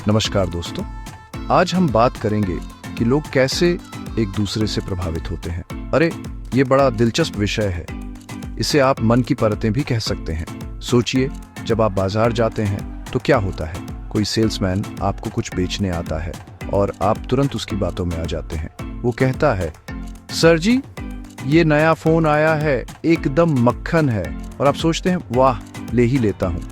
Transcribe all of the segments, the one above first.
नमस्कार दोस्तों, आज हम बात करेंगे कि लोग कैसे एक दूसरे से प्रभावित होते हैं। अरे ये बड़ा दिलचस्प विषय है। इसे आप मन की परतें भी कह सकते हैं। सोचिए, जब आप बाजार जाते हैं तो क्या होता है। कोई सेल्समैन आपको कुछ बेचने आता है और आप तुरंत उसकी बातों में आ जाते हैं। वो कहता है, सर जी ये नया फोन आया है, एकदम मक्खन है। और आप सोचते हैं, वाह ले ही लेता हूँ।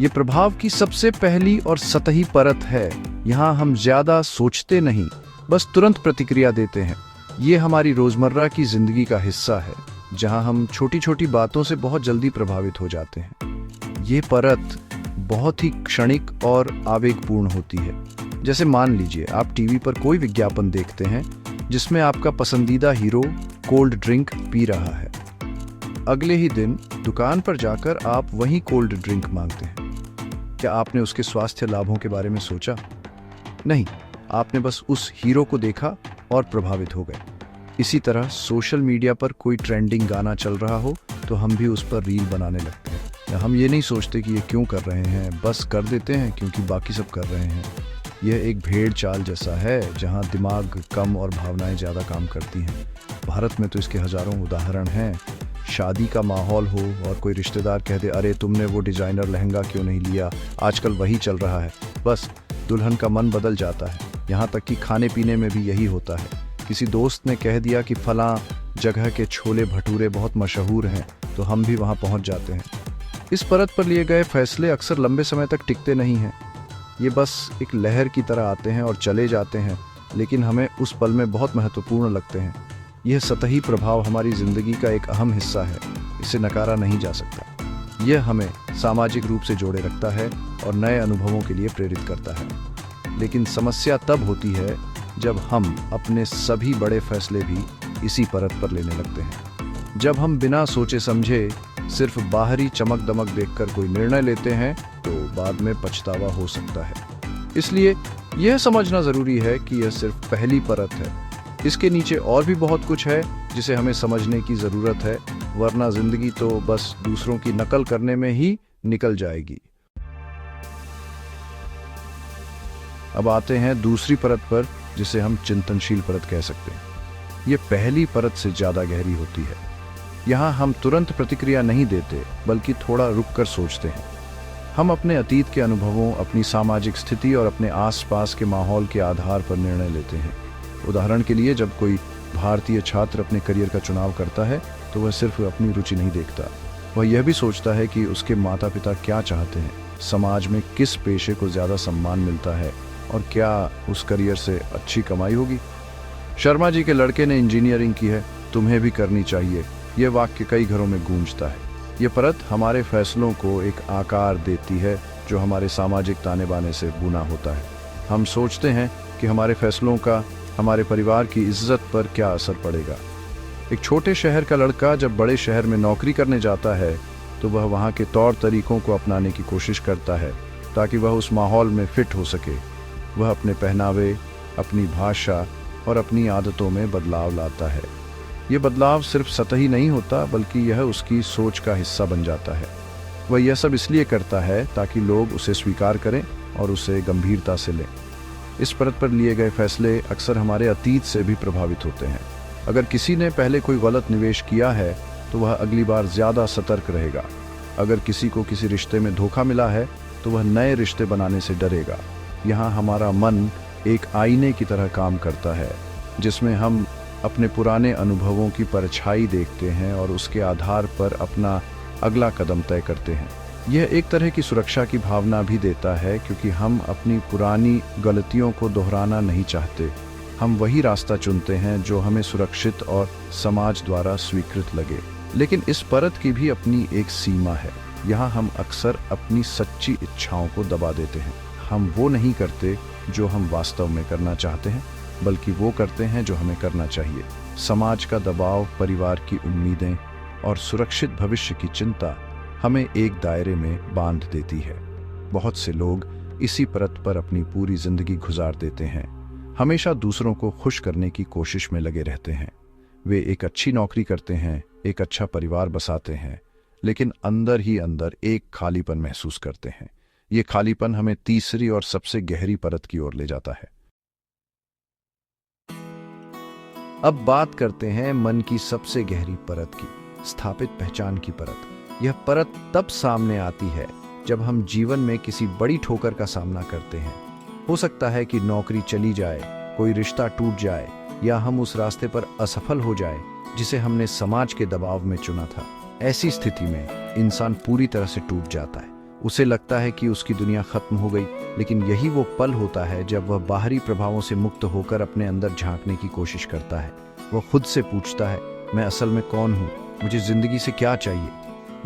ये प्रभाव की सबसे पहली और सतही परत है। यहाँ हम ज्यादा सोचते नहीं, बस तुरंत प्रतिक्रिया देते हैं। ये हमारी रोजमर्रा की जिंदगी का हिस्सा है, जहाँ हम छोटी छोटी बातों से बहुत जल्दी प्रभावित हो जाते हैं। ये परत बहुत ही क्षणिक और आवेगपूर्ण होती है। जैसे मान लीजिए आप टीवी पर कोई विज्ञापन देखते हैं जिसमें आपका पसंदीदा हीरो कोल्ड ड्रिंक पी रहा है। अगले ही दिन दुकान पर जाकर आप वही कोल्ड ड्रिंक मांगते हैं। क्या आपने उसके स्वास्थ्य लाभों के बारे में सोचा? नहीं, आपने बस उस हीरो को देखा और प्रभावित हो गए। इसी तरह सोशल मीडिया पर कोई ट्रेंडिंग गाना चल रहा हो तो हम भी उस पर रील बनाने लगते हैं। हम ये नहीं सोचते कि ये क्यों कर रहे हैं, बस कर देते हैं क्योंकि बाकी सब कर रहे हैं। यह एक भेड़ चाल जैसा है, जहां दिमाग कम और भावनाएं ज़्यादा काम करती हैं। भारत में तो इसके हजारों उदाहरण हैं। शादी का माहौल हो और कोई रिश्तेदार कह दे, अरे तुमने वो डिजाइनर लहंगा क्यों नहीं लिया, आजकल वही चल रहा है। बस दुल्हन का मन बदल जाता है। यहाँ तक कि खाने पीने में भी यही होता है। किसी दोस्त ने कह दिया कि फलां जगह के छोले भटूरे बहुत मशहूर हैं, तो हम भी वहाँ पहुँच जाते हैं। इस परत पर लिए गए फैसले अक्सर लंबे समय तक टिकते नहीं हैं। ये बस एक लहर की तरह आते हैं और चले जाते हैं, लेकिन हमें उस पल में बहुत महत्वपूर्ण लगते हैं। यह सतही प्रभाव हमारी जिंदगी का एक अहम हिस्सा है, इसे नकारा नहीं जा सकता। यह हमें सामाजिक रूप से जोड़े रखता है और नए अनुभवों के लिए प्रेरित करता है। लेकिन समस्या तब होती है जब हम अपने सभी बड़े फैसले भी इसी परत पर लेने लगते हैं। जब हम बिना सोचे समझे सिर्फ बाहरी चमक दमक देखकर कोई निर्णय लेते हैं तो बाद में पछतावा हो सकता है। इसलिए यह समझना जरूरी है कि यह सिर्फ पहली परत है। इसके नीचे और भी बहुत कुछ है जिसे हमें समझने की जरूरत है, वरना जिंदगी तो बस दूसरों की नकल करने में ही निकल जाएगी। अब आते हैं दूसरी परत पर, जिसे हम चिंतनशील परत कह सकते हैं। यह पहली परत से ज्यादा गहरी होती है। यहाँ हम तुरंत प्रतिक्रिया नहीं देते, बल्कि थोड़ा रुककर सोचते हैं। हम अपने अतीत के अनुभवों, अपनी सामाजिक स्थिति और अपने आसपास के माहौल के आधार पर निर्णय लेते हैं। उदाहरण के लिए, जब कोई भारतीय छात्र अपने करियर का चुनाव करता है तो वह सिर्फ अपनी रुचि नहीं देखता, वह यह भी सोचता है कि उसके माता पिता क्या चाहते हैं, समाज में किस पेशे को ज़्यादा सम्मान मिलता है और क्या उस करियर से अच्छी कमाई होगी। शर्मा जी के लड़के ने इंजीनियरिंग की है, तुम्हें भी करनी चाहिए, यह वाक्य कई घरों में गूंजता है। यह परत हमारे फैसलों को एक आकार देती है जो हमारे सामाजिक ताने बाने से बुना होता है। हम सोचते हैं कि हमारे फैसलों का हमारे परिवार की इज्जत पर क्या असर पड़ेगा। एक छोटे शहर का लड़का जब बड़े शहर में नौकरी करने जाता है तो वह वहाँ के तौर तरीकों को अपनाने की कोशिश करता है ताकि वह उस माहौल में फिट हो सके। वह अपने पहनावे, अपनी भाषा और अपनी आदतों में बदलाव लाता है। ये बदलाव सिर्फ सतही नहीं होता, बल्कि यह उसकी सोच का हिस्सा बन जाता है। वह यह सब इसलिए करता है ताकि लोग उसे स्वीकार करें और उसे गंभीरता से लें। इस परत पर लिए गए फैसले अक्सर हमारे अतीत से भी प्रभावित होते हैं। अगर किसी ने पहले कोई गलत निवेश किया है तो वह अगली बार ज़्यादा सतर्क रहेगा। अगर किसी को किसी रिश्ते में धोखा मिला है तो वह नए रिश्ते बनाने से डरेगा। यहाँ हमारा मन एक आईने की तरह काम करता है, जिसमें हम अपने पुराने अनुभवों की परछाई देखते हैं और उसके आधार पर अपना अगला कदम तय करते हैं। यह एक तरह की सुरक्षा की भावना भी देता है, क्योंकि हम अपनी पुरानी गलतियों को दोहराना नहीं चाहते। हम वही रास्ता चुनते हैं जो हमें सुरक्षित और समाज द्वारा स्वीकृत लगे। लेकिन इस परत की भी अपनी एक सीमा है। यहाँ हम अक्सर अपनी सच्ची इच्छाओं को दबा देते हैं। हम वो नहीं करते जो हम वास्तव में करना चाहते हैं, बल्कि वो करते हैं जो हमें करना चाहिए। समाज का दबाव, परिवार की उम्मीदें और सुरक्षित भविष्य की चिंता हमें एक दायरे में बांध देती है। बहुत से लोग इसी परत पर अपनी पूरी जिंदगी गुजार देते हैं। हमेशा दूसरों को खुश करने की कोशिश में लगे रहते हैं। वे एक अच्छी नौकरी करते हैं, एक अच्छा परिवार बसाते हैं, लेकिन अंदर ही अंदर एक खालीपन महसूस करते हैं। ये खालीपन हमें तीसरी और सबसे गहरी परत की ओर ले जाता है। अब बात करते हैं मन की सबसे गहरी परत की, स्थापित पहचान की परत। यह परत तब सामने आती है जब हम जीवन में किसी बड़ी ठोकर का सामना करते हैं। हो सकता है कि नौकरी चली जाए, कोई रिश्ता टूट जाए, या हम उस रास्ते पर असफल हो जाए जिसे हमने समाज के दबाव में चुना था। ऐसी स्थिति में इंसान पूरी तरह से टूट जाता है। उसे लगता है कि उसकी दुनिया खत्म हो गई, लेकिन यही वो पल होता है जब वह बाहरी प्रभावों से मुक्त होकर अपने अंदर झांकने की कोशिश करता है। वह खुद से पूछता है, मैं असल में कौन हूँ, मुझे जिंदगी से क्या चाहिए।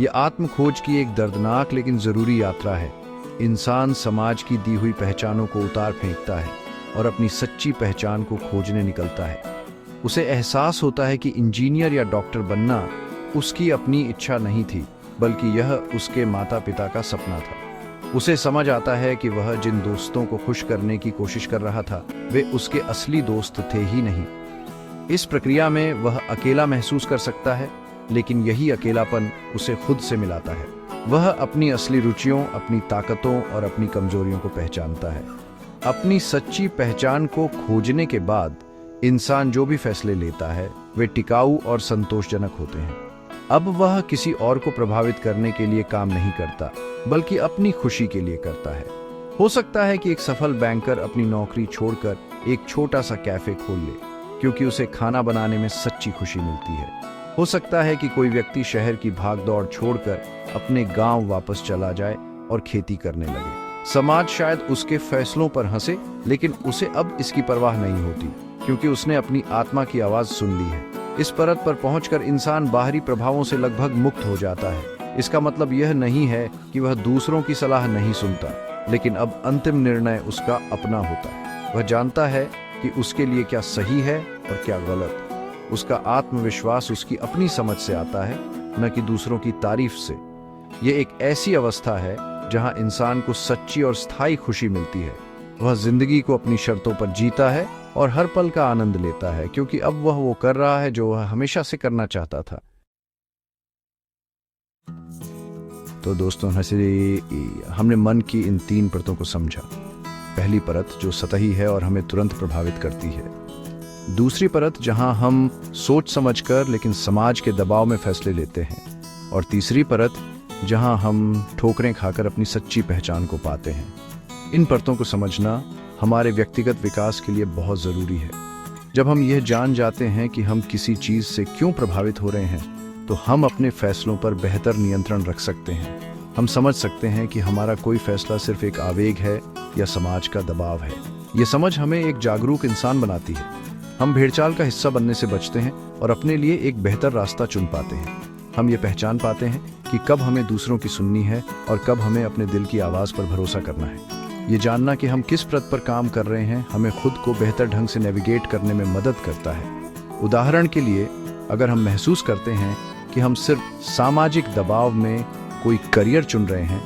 यह आत्म खोज की एक दर्दनाक लेकिन जरूरी यात्रा है। इंसान समाज की दी हुई पहचानों को उतार फेंकता है और अपनी सच्ची पहचान को खोजने निकलता है। उसे एहसास होता है कि इंजीनियर या डॉक्टर बनना उसकी अपनी इच्छा नहीं थी, बल्कि यह उसके माता पिता का सपना था। उसे समझ आता है कि वह जिन दोस्तों को खुश करने की कोशिश कर रहा था, वे उसके असली दोस्त थे ही नहीं। इस प्रक्रिया में वह अकेला महसूस कर सकता है, लेकिन यही अकेलापन उसे खुद से मिलाता है। वह अपनी असली रुचियों, अपनी ताकतों और अपनी कमजोरियों को पहचानता है। अपनी सच्ची पहचान को खोजने के बाद इंसान जो भी फैसले लेता है वे टिकाऊ और संतोषजनक होते हैं। अब वह किसी और को प्रभावित करने के लिए काम नहीं करता, बल्कि अपनी खुशी के लिए करता है। हो सकता है कि एक सफल बैंकर अपनी नौकरी छोड़कर एक छोटा सा कैफे खोल ले, क्योंकि उसे खाना बनाने में सच्ची खुशी मिलती है। हो सकता है कि कोई व्यक्ति शहर की भागदौड़ छोड़कर अपने गांव वापस चला जाए और खेती करने लगे। समाज शायद उसके फैसलों पर हंसे, लेकिन उसे अब इसकी परवाह नहीं होती, क्योंकि उसने अपनी आत्मा की आवाज सुन ली है। इस परत पर पहुंचकर इंसान बाहरी प्रभावों से लगभग मुक्त हो जाता है। इसका मतलब यह नहीं है कि वह दूसरों की सलाह नहीं सुनता, लेकिन अब अंतिम निर्णय उसका अपना होता है। वह जानता है कि उसके लिए क्या सही है और क्या गलत। उसका आत्मविश्वास उसकी अपनी समझ से आता है, न कि दूसरों की तारीफ से। यह एक ऐसी अवस्था है जहां इंसान को सच्ची और स्थायी खुशी मिलती है। वह जिंदगी को अपनी शर्तों पर जीता है और हर पल का आनंद लेता है, क्योंकि अब वह वो कर रहा है जो वह हमेशा से करना चाहता था। तो दोस्तों, हमने मन की इन 3 परतों को समझा। पहली परत जो सतही है और हमें तुरंत प्रभावित करती है। दूसरी परत जहां हम सोच समझकर लेकिन समाज के दबाव में फैसले लेते हैं। और तीसरी परत जहां हम ठोकरें खाकर अपनी सच्ची पहचान को पाते हैं। इन परतों को समझना हमारे व्यक्तिगत विकास के लिए बहुत ज़रूरी है। जब हम यह जान जाते हैं कि हम किसी चीज़ से क्यों प्रभावित हो रहे हैं, तो हम अपने फैसलों पर बेहतर नियंत्रण रख सकते हैं। हम समझ सकते हैं कि हमारा कोई फैसला सिर्फ एक आवेग है या समाज का दबाव है। ये समझ हमें एक जागरूक इंसान बनाती है। हम भेड़चाल का हिस्सा बनने से बचते हैं और अपने लिए एक बेहतर रास्ता चुन पाते हैं। हम ये पहचान पाते हैं कि कब हमें दूसरों की सुननी है और कब हमें अपने दिल की आवाज़ पर भरोसा करना है। ये जानना कि हम किस परत पर काम कर रहे हैं हमें खुद को बेहतर ढंग से नेविगेट करने में मदद करता है। उदाहरण के लिए, अगर हम महसूस करते हैं कि हम सिर्फ सामाजिक दबाव में कोई करियर चुन रहे हैं,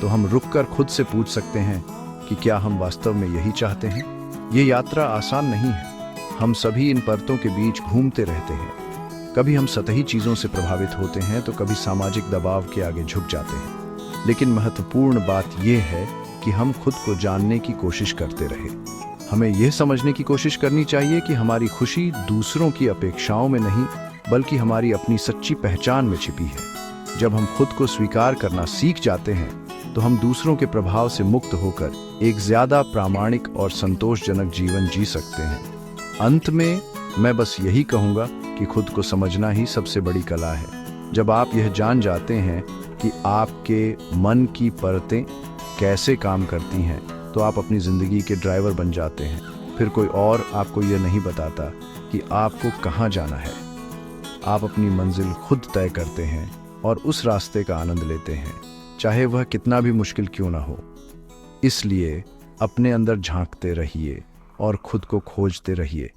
तो हम रुककर खुद से पूछ सकते हैं कि क्या हम वास्तव में यही चाहते हैं। ये यात्रा आसान नहीं है। हम सभी इन परतों के बीच घूमते रहते हैं। कभी हम सतही चीज़ों से प्रभावित होते हैं तो कभी सामाजिक दबाव के आगे झुक जाते हैं। लेकिन महत्वपूर्ण बात यह है कि हम खुद को जानने की कोशिश करते रहे। हमें यह समझने की कोशिश करनी चाहिए कि हमारी खुशी दूसरों की अपेक्षाओं में नहीं, बल्कि हमारी अपनी सच्ची पहचान में छिपी है। जब हम खुद को स्वीकार करना सीख जाते हैं, तो हम दूसरों के प्रभाव से मुक्त होकर एक ज्यादा प्रामाणिक और संतोषजनक जीवन जी सकते हैं। अंत में मैं बस यही कहूँगा कि खुद को समझना ही सबसे बड़ी कला है। जब आप यह जान जाते हैं कि आपके मन की परतें कैसे काम करती हैं, तो आप अपनी ज़िंदगी के ड्राइवर बन जाते हैं। फिर कोई और आपको यह नहीं बताता कि आपको कहाँ जाना है। आप अपनी मंजिल खुद तय करते हैं और उस रास्ते का आनंद लेते हैं, चाहे वह कितना भी मुश्किल क्यों ना हो। इसलिए अपने अंदर झांकते रहिए और खुद को खोजते रहिए,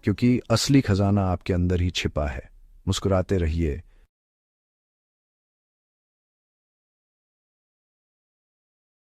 क्योंकि असली खजाना आपके अंदर ही छिपा है। मुस्कुराते रहिए,